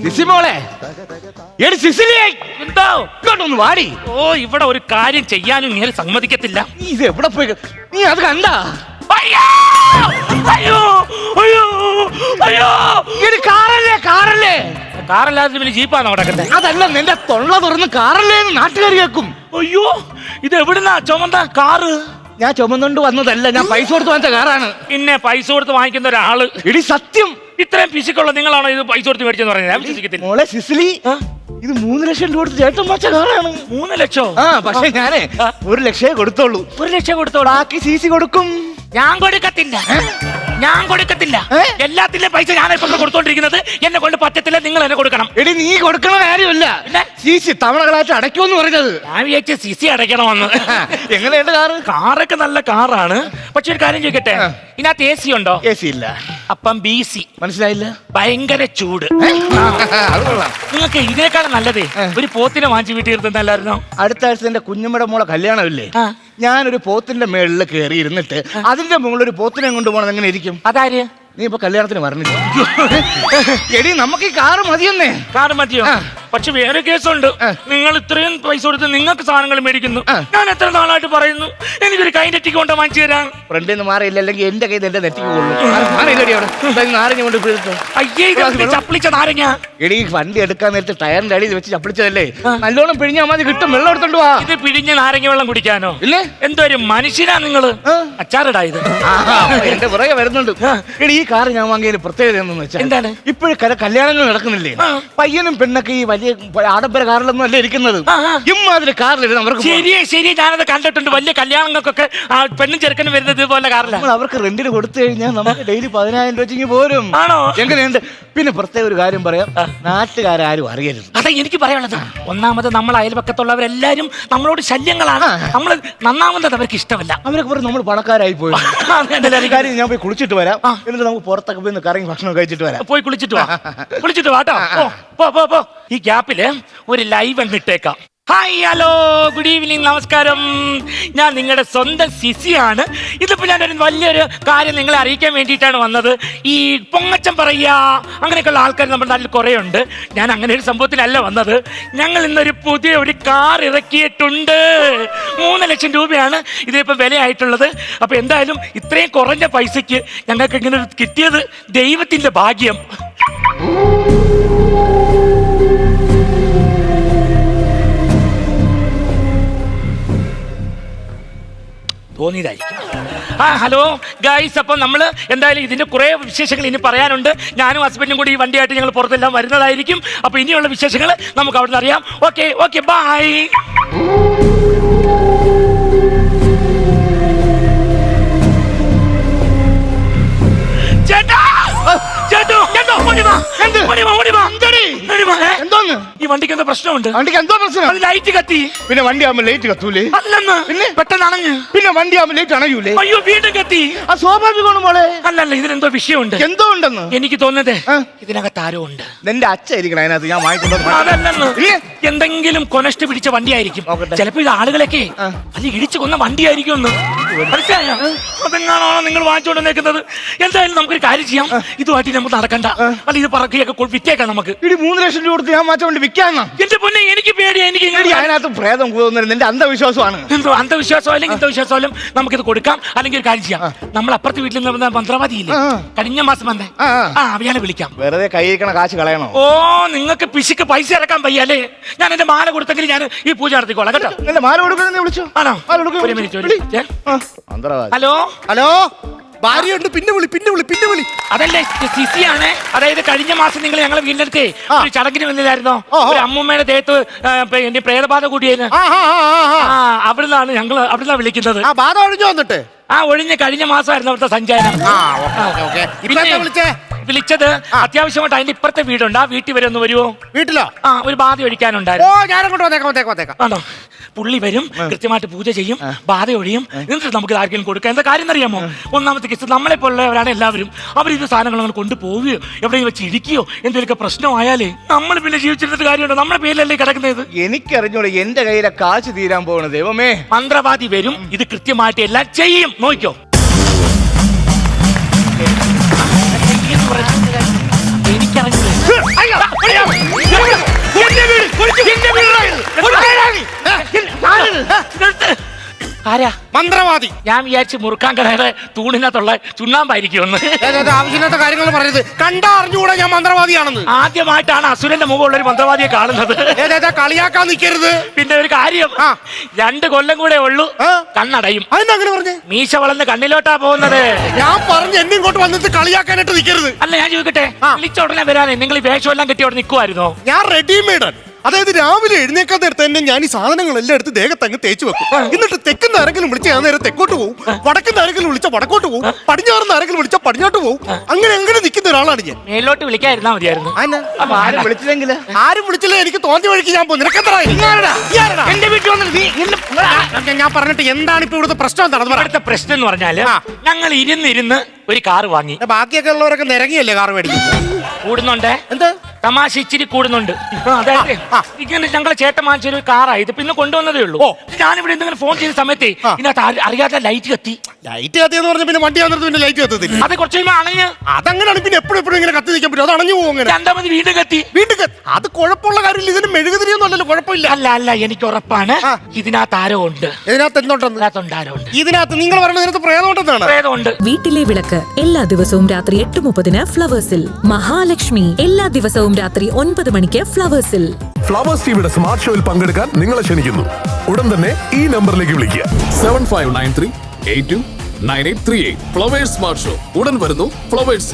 സിസിമോളെ, എടി സിസിലിയെ, എന്തോ ഇങ്ങോട്ടൊന്ന് വാടി. ഓ, ഇവിടെ ഒരു കാര്യം ചെയ്യാനും നീ സമ്മതിക്കത്തില്ല. നീ ഇത് എവിടെ പോയി? നീ അത് കണ്ടാ? അയ്യോ അയ്യോ അയ്യോ അയ്യോ! എടി കാറല്ലേ, കാറല്ലേ? കാറല്ലാതെ പിന്നെ ജീപ്പാണോ കിടക്കട്ടെ? അതല്ല, നിന്റെ തൊള്ള തുറന്ന് കാറല്ലേ എന്ന് നാട്ടുകാർ കേൾക്കും. അയ്യോ, ഇത് എവിടുന്നാ ചുമന്ന കാറ്? ഞാൻ ചുമന്നുകൊണ്ട് വന്നതല്ല, ഞാൻ പൈസ കൊടുത്ത് വാങ്ങിച്ച കാറാണ്. പിന്നെ പൈസ കൊടുത്ത് വാങ്ങിക്കുന്ന ഒരാള്. എടി സത്യം, ഇത്രയും പിശുക്കുള്ള നിങ്ങളാണോ ഇത് പൈസ കൊടുത്ത് മേടിച്ചെന്ന് പറയുന്നത്? ഞാൻ വിശ്വസിക്കത്തില്ല. മോളെ സിസിലി, ഇത് 3 ലക്ഷം രൂപ കൊടുത്ത് ചേട്ടൻ വാങ്ങിച്ച കാറാണ്. 3 ലക്ഷം? ആ, പക്ഷെ ഞാനേ 1 ലക്ഷമേ കൊടുത്തോളൂ. 1 ലക്ഷം കൊടുത്തോളൂ. ബാക്കി സിസി കൊടുക്കും. ഞാൻ കൊടുക്കത്തില്ല, ഞാൻ കൊടുക്കത്തില്ല. എല്ലാത്തിന്റെയും പൈസ ഞാൻ ഇപ്പൊ കൊടുത്തോണ്ടിരിക്കുന്നത്. എന്നെ കൊണ്ട് പറ്റത്തില്ല, നിങ്ങൾ എന്നെ കൊടുക്കണം. എടി, നീ കൊടുക്കണ കാര്യമില്ല, സിസി തവണകളായിട്ട് അടയ്ക്കുമെന്ന് പറഞ്ഞത്. ഞാൻ വിചാരിച്ച സിസി അടയ്ക്കണമെന്ന്. എങ്ങനെയുണ്ട് കാറ്? കാറൊക്കെ നല്ല കാറാണ്. പക്ഷെ ഒരു കാര്യം ചോദിക്കട്ടെ, ഇതിനകത്ത് AC ഉണ്ടോ? AC ഇല്ല. അപ്പം BC. മനസ്സിലായില്ല? ഭയങ്കര ചൂട്. അത് കൊള്ളാം. നിങ്ങൾക്ക് ഇതിനേക്കാളും നല്ലതേ ഒരു പോത്തിനെ വാങ്ങിച്ച് വീട്ടിൽ ഇരുന്നല്ലായിരുന്നോ? അടുത്ത ആഴ്ച എന്റെ കുഞ്ഞമ്മയുടെ മോളെ കല്യാണമില്ലേ? ഞാനൊരു പോത്തിന്റെ മേളിൽ കയറി ഇരുന്നിട്ട് അതിന്റെ മുകളിൽ ഒരു പോത്തിനെ കൊണ്ടുപോകണം. എങ്ങനെ ഇരിക്കും? അതാര്? നീ ഇപ്പൊ കല്യാണത്തിന് പറഞ്ഞില്ല. എടി, നമുക്ക് ഈ കാറ് മതിയെന്നേ. കാറ് മതിയോ? പക്ഷെ വേറെ കേസുണ്ട്. നിങ്ങൾ ഇത്രയും പൈസ കൊടുത്ത് നിങ്ങൾക്ക് സാധനങ്ങൾ മേടിക്കുന്നു. ഞാൻ എത്ര നാളായിട്ട് പറയുന്നു എനിക്കൊരു കൈ നെറ്റിക്ക് കൊണ്ട് വാങ്ങിച്ചു തരാൻ. ഫ്രണ്ടിൽ നിന്ന് മാറിയില്ല, അല്ലെങ്കിൽ എന്റെ കയ്യിൽ എന്റെ നെറ്റിക്ക് കൊള്ളും. മാറിയില്ലടി അവിടെ നാരങ്ങ കൊണ്ട് പിടിച്ചു. അയ്യേ, ചപ്പിളിച്ച നാരങ്ങ. എടി, വണ്ടി എടുക്കാൻ നേരത്തെ ടയറിന്റെ അടിയിൽ വെച്ച് ചപ്പിളിച്ചതല്ലേ? നല്ലോണം പിഴിഞ്ഞാൽ മതി, കിട്ടും. വെള്ളം എടുത്തോണ്ട് വാ. ഇത് പിഴിഞ്ഞ നാരങ്ങ വെള്ളം കുടിക്കാനോ? ഇല്ലേ? എന്തോ ഒരു മനുഷ്യനാ നിങ്ങള്. അച്ചാറിടാ ഇത്. എന്റെ പുറകെ വരുന്നുണ്ട്. എടി, ഈ കാറ് ഞാൻ വാങ്ങിയതിന് പ്രത്യേകത എന്തെന്ന് വെച്ചാൽ എന്താണ്? ഇപ്പോഴും കല്യാണങ്ങൾ നടക്കുന്നില്ലേ? പയ്യനും പെണ്ണൊക്കെ ഈ വലിയ ആഡംബര കാറിലൊന്നും അല്ല ഇരിക്കുന്നത്. ഇമ്മാതിരി കാറിലിരുന്ന് അവർക്ക് ശരി, ഞാനത് കണ്ടിട്ടുണ്ട്. വലിയ കല്യാണങ്ങൾക്കൊക്കെ പെണ്ണും ചെറുക്കനും വരുന്നത് ഇതുപോലെ കാറിലാണ്. അവർക്ക് റെന്റിന് കൊടുത്തു കഴിഞ്ഞാൽ നമുക്ക് ഡെയിലി 10,000 രൂപ പോരും. ആണോ? എങ്ങനെയുണ്ട്? പിന്നെ പ്രത്യേക ഒരു കാര്യം പറയാം, നാട്ടുകാരും അറിയരുത്. അതെ, എനിക്ക് പറയാനുള്ളത്, ഒന്നാമത് നമ്മൾ അയൽപക്കത്തുള്ളവരെല്ലാരും നമ്മളോട് ശല്യങ്ങളാണ്. നമ്മൾ നന്നാവുന്നത് അവർക്ക് ഇഷ്ടമല്ല. അവരൊക്കെ പറഞ്ഞ് നമ്മൾ പണക്കാരായി പോയി. കാര്യം, ഞാൻ പോയി കുളിച്ചിട്ട് വരാം. എന്നിട്ട് നമുക്ക് പുറത്തൊക്കെ പോയി കറങ്ങി ഭക്ഷണം കഴിച്ചിട്ട് വരാം. പോയി കുളിച്ചിട്ട് വാട്ടോ. പോ. ഈ ഗ്യാപ്പില് ഒരു ലൈവ് ഇട്ടേക്കാം. ഹായ്, ഹലോ, ഗുഡ് ഈവനിങ്, നമസ്കാരം. ഞാൻ നിങ്ങളുടെ സ്വന്തം സിസിയാണ്. ഇതിപ്പോൾ ഞാനൊരു വലിയൊരു കാര്യം നിങ്ങളെ അറിയിക്കാൻ വേണ്ടിയിട്ടാണ് വന്നത്. ഈ പൊങ്ങച്ചം പറയുക അങ്ങനെയൊക്കെയുള്ള ആൾക്കാർ നമ്മുടെ നാട്ടിൽ കുറേ ഉണ്ട്. ഞാൻ അങ്ങനെ ഒരു സംഭവത്തിലല്ല വന്നത്. ഞങ്ങൾ ഇന്നൊരു പുതിയ ഒരു കാർ ഇറക്കിയിട്ടുണ്ട്. 3 ലക്ഷം രൂപയാണ് ഇതിപ്പോൾ വിലയായിട്ടുള്ളത്. അപ്പോൾ എന്തായാലും ഇത്രയും കുറഞ്ഞ പൈസയ്ക്ക് ഞങ്ങൾക്ക് ഇങ്ങനെ കിട്ടിയത് ദൈവത്തിൻ്റെ ഭാഗ്യം. തോന്നിയതായിരിക്കും. ഹലോ ഗൈസ്, അപ്പം നമ്മൾ എന്തായാലും ഇതിൻ്റെ കുറേ വിശേഷങ്ങൾ ഇനി പറയാനുണ്ട്. ഞാനും ഹസ്ബൻഡും കൂടി ഈ വണ്ടിയായിട്ട് ഞങ്ങൾ പുറത്തെല്ലാം വരുന്നതായിരിക്കും. അപ്പോൾ ഇനിയുള്ള വിശേഷങ്ങൾ നമുക്ക് അവിടെ നിന്ന് അറിയാം. Okay, bye. ഈ വണ്ടിക്ക് എന്താ പ്രശ്നമുണ്ട്? വണ്ടിക്ക് എന്തോ പ്രശ്നം? ലൈറ്റ് കത്തി. പിന്നെ വണ്ടി ആകുമ്പോൾ ലൈറ്റ് കത്തൂലേ? അല്ലെന്ന്, പിന്നെ പെട്ടെന്ന് അണഞ്ഞ്. പിന്നെ വണ്ടി ആകുമ്പോൾ ലൈറ്റ് അണയൂലേ? അയ്യോ, വീണ്ടും കത്തി. ആ സ്വാഭാവികമാണ് മോളെ. അല്ലല്ല, ഇതിനെന്തോ വിഷയമുണ്ട്. എന്തോ ഉണ്ടെന്ന് എനിക്ക് തോന്നുന്നത് ഇതിനകത്ത് ആരോ ഉണ്ട്. എന്റെ അച്ഛായിരിക്കണം അതിനകത്ത്. ഞാൻ വാങ്ങിക്കൊണ്ടു. അതല്ലെന്ന്, എന്തെങ്കിലും കൊനഷ്ട പിടിച്ച വണ്ടിയായിരിക്കും. ചിലപ്പോ ഇത് ആളുകളൊക്കെ അത് ഇടിച്ചു കൊന്ന വണ്ടിയായിരിക്കും ഒന്ന്. മനസ്സിലായോ? അതെങ്ങാണോ നിങ്ങൾ വാങ്ങിച്ചുകൊണ്ട് നിൽക്കുന്നത്? എന്തായാലും നമുക്കൊരു കാര്യം ചെയ്യാം, ഇതുമായിട്ട് നമുക്ക് നടക്കണ്ട. അല്ല, ഇത് പറക്കിയൊക്കെ വിറ്റേക്കാം നമുക്ക്. 3 ലക്ഷം രൂപ കൊടുത്ത് ഞാൻ മാറ്റാൻ വേണ്ടി വിൽക്കാന്നാ? എന്റെ പൊന്നെ, എനിക്ക് പേടിയാ. എനിക്ക് അതിനകത്ത് പ്രേതം കൂടുന്നത് എന്റെ അന്ധവിശ്വാസമാണ്. എന്തോ അന്ധവിശ്വാസം അല്ലെങ്കിൽ ഇന്ധവിശ്വാസം, നമുക്കിത് കൊടുക്കാം. അല്ലെങ്കിൽ ഒരു കാര്യം ചെയ്യാം, നമ്മൾ അപ്പുറത്തെ വീട്ടിൽ നിന്ന് മന്ത്രവാദിയില്ലേ കഴിഞ്ഞ മാസം വന്നേ, അവയാളെ വിളിക്കാം. വെറുതെ കൈയിരിക്കണ കാശ് കളയണോ? ഓ, നിങ്ങൾക്ക് പിശുക്ക് പൈസ ഇറക്കാൻ വയ്യല്ലേ? ഞാൻ എന്റെ മാല കൊടുത്തെങ്കിൽ ഞാൻ ഈ പൂജ നടത്തിക്കോളാം കേട്ടോ. എന്റെ മാല കൊടുക്കുന്ന വിളിച്ചു. ആണോ? ഒരു മിനിറ്റ്. ഹലോ, ഭാര്യയുണ്ട്, പിന്നെ വിളി. അതല്ലേ, സിസിയാണ്. അതായത് കഴിഞ്ഞ മാസം നിങ്ങൾ ഞങ്ങളെ വീടിനടുത്തേ ഒരു ചടങ്ങിന് വന്നില്ലായിരുന്നോ? ഒരു അമ്മൂമ്മയുടെ ദേഹത്ത് എന്റെ പ്രേതബാധ കൂടിയേന്. അവിടുന്നാണ് വിളിക്കുന്നത്. ബാധ ഒഴിഞ്ഞു വന്നിട്ട് ഒഴിഞ്ഞ കഴിഞ്ഞ മാസമായിരുന്നു അവിടുത്തെ സഞ്ചാരം. വിളിച്ചത് അത്യാവശ്യമായിട്ട് അതിന്റെ ഇപ്പുറത്തെ വീടുണ്ട്. ആ വീട്ടിൽ വരെ ഒന്ന് വരുമോ? വീട്ടിലോ? ഒരു ബാധ ഒഴിക്കാനുണ്ടായിരുന്നു. വന്നേക്കാം. പുള്ളി വരും, കൃത്യമായിട്ട് പൂജ ചെയ്യും, ബാധ ഒഴിയും. എന്നിട്ട് നമുക്ക് ആർക്കെങ്കിലും കൊടുക്കാം. എന്താ കാര്യം അറിയാമോ? ഒന്നാമത്തെ കേസ്, നമ്മളെ പോലുള്ളവരാണ് എല്ലാവരും. അവരിത് സാധനങ്ങൾ അങ്ങനെ കൊണ്ടുപോവുകയോ എവിടെയും വെച്ച് ഇടിക്കുകയോ എന്തെങ്കിലുമൊക്കെ പ്രശ്നമായാലേ നമ്മൾ പിന്നെ ജീവിച്ചിരുന്നിട്ട് കാര്യമുണ്ടോ? നമ്മുടെ പേരിലല്ലേ കിടക്കുന്നത്? എനിക്കറിഞ്ഞൂടെ, എന്റെ കയ്യിലെ കാശ് തീരാൻ പോകണത്. ദൈവമേ, മന്ത്രവാദി വരും, ഇത് കൃത്യമായിട്ട് എല്ലാം ചെയ്യും. നോക്കിക്കോ. എനിക്കറിഞ്ഞു ആരാ? മന്ത്രവാദി. ഞാൻ വിചാരിച്ച് മുറുക്കാൻ കടയുടെ തൂണിനകത്തുള്ള ചുണ്ണാമ്പായിരിക്കുമെന്ന്. ആവശ്യമില്ലാത്ത കാര്യങ്ങൾ പറയരുത്. കണ്ടാ അറിഞ്ഞുകൂടാ ഞാൻ മന്ത്രവാദിയാണെന്ന്. ആദ്യമായിട്ടാണ് അസുരന്റെ മുഖമുള്ള ഒരു മന്ത്രവാദിയെ കാണുന്നത്. കളിയാക്കാൻ നിൽക്കരുത്. പിന്നെ ഒരു കാര്യം, 2 കൊല്ലം കൂടെ ഉള്ളൂ കണ്ണടയും. അതെന്താ പറഞ്ഞേ? മീശ വളർന്ന് കണ്ണിലോട്ടാ പോകുന്നത്. ഞാൻ പറഞ്ഞു എന്നെ ഇങ്ങോട്ട് വന്നിട്ട് കളിയാക്കാനായിട്ട് നിൽക്കരുത്. അല്ല, ഞാൻ ചോദിക്കട്ടെ, വിളിച്ച ഉടനെ വരാനേ നിങ്ങൾ ഈ വേഷം എല്ലാം കെട്ടി അവിടെ നിൽക്കുമായിരുന്നോ? ഞാൻ റെഡിമെയ്ഡ്. അതായത് രാവിലെ എഴുന്നേക്കാൻ നേരത്തെ തന്നെ ഞാൻ ഈ സാധനങ്ങളെല്ലാം എടുത്ത് ദേഹത്ത് അങ്ങ് തേച്ച് വെക്കും. എന്നിട്ട് തെക്കുന്ന ആരെങ്കിലും വിളിച്ച ഞാൻ നേരെ തെക്കോട്ട് പോകും, വടക്കുന്ന ആരെങ്കിലും വിളിച്ച വടക്കോട്ട് പോകും, പടിഞ്ഞാറുന്ന ആരെങ്കിലും വിളിച്ച പടിഞ്ഞോട്ട് പോകും. അങ്ങനെ നിൽക്കുന്ന ഒരാളാണ് ഞാൻ. മേലോട്ട് വിളിക്കാതിരുന്നാ മതിയായിരുന്നു. അപ്പൊ ആരും വിളിച്ചില്ലെങ്കില്? ആരും വിളിച്ചില്ല, എനിക്ക് തോന്നിയ വഴിക്ക് ഞാൻ പോകും. നിനക്കെന്താ എന്റെ വീട്ടിൽ വന്നിട്ട് ഞാൻ പറഞ്ഞിട്ട് എന്താണ് ഇപ്പൊ ഇവിടുത്തെ പ്രശ്നം? എന്താണെന്ന് പറയാം. ഇവിടുത്തെ പ്രശ്നം എന്ന് പറഞ്ഞാല് ഞങ്ങൾ ഇരുന്ന് ഒരു കാറ് വാങ്ങി. ബാക്കിയൊക്കെ ഉള്ളവരൊക്കെ നിരങ്ങിയല്ലേ കാർ മേടിക്കും. കൂടുന്നുണ്ട്. എന്ത് തമാശ ഇച്ചിരി കൂടുന്നുണ്ട്. അതായത് ഇങ്ങനെ ഞങ്ങളെ ചേട്ടൻ വാങ്ങിച്ചൊരു കാറായത് പിന്നെ കൊണ്ടുവന്നതേ ഉള്ളൂ. ഞാനിവിടെ എന്തെങ്കിലും ഫോൺ ചെയ്ത സമയത്തേ ഇതിനകത്ത് അറിയാതെ ലൈറ്റ് കത്തി. ലൈറ്റ് കത്തിയെന്ന് പറഞ്ഞ പിന്നെ വണ്ടി വന്നിട്ട് പിന്നെ ലൈറ്റ് കത്തത്തില്ല. അത് കുറച്ച് കഴിയുമ്പോൾ അണഞ്ഞ്. അതങ്ങനെയാണ് പിന്നെ എപ്പോഴും ഇങ്ങനെ കത്തി നിൽക്കാൻ പറ്റും. അത് അണഞ്ഞു പോകും. അങ്ങനെ 2ാമത് വീണ്ടും കത്തി. അത് കുഴപ്പമുള്ള കാര്യമില്ല. ഇതിന് മെഴുകുതിരിയൊന്നും അല്ലല്ലോ. കുഴപ്പമില്ല. അല്ല എനിക്ക് ഉറപ്പാണ് ഇതിനകത്ത് ആരോ ഉണ്ട്. ഇതിനകത്ത് എന്തുണ്ടെന്ന്? ആരോ ഉണ്ട്. ഇതിനകത്ത് നിങ്ങൾ പറയുന്നത് ഇതിനകത്ത് പ്രേതമുണ്ടെന്നാണ്. പ്രേതമുണ്ട്. വീട്ടിലെ വിളക്ക് എല്ലാ ദിവസവും രാത്രി 8:30 ഫ്ലവേഴ്സിൽ. മഹാലക്ഷ്മി എല്ലാ ദിവസവും രാത്രി 9 മണിക്ക് ഫ്ലവേഴ്സിൽ. ഫ്ലവേഴ്സ് ടിവിയുടെ സ്മാർട്ട് ഷോയിൽ പങ്കെടുക്കാൻ നിങ്ങളെ ക്ഷണിക്കുന്നു. ഉടൻ തന്നെ ഈ നമ്പറിലേക്ക് വിളിക്കുക. 7593829838. ഫ്ലവേഴ്സ് സ്മാർട്ട് ഷോ ഉടൻ വരുന്നു ഫ്ലവേഴ്സ്.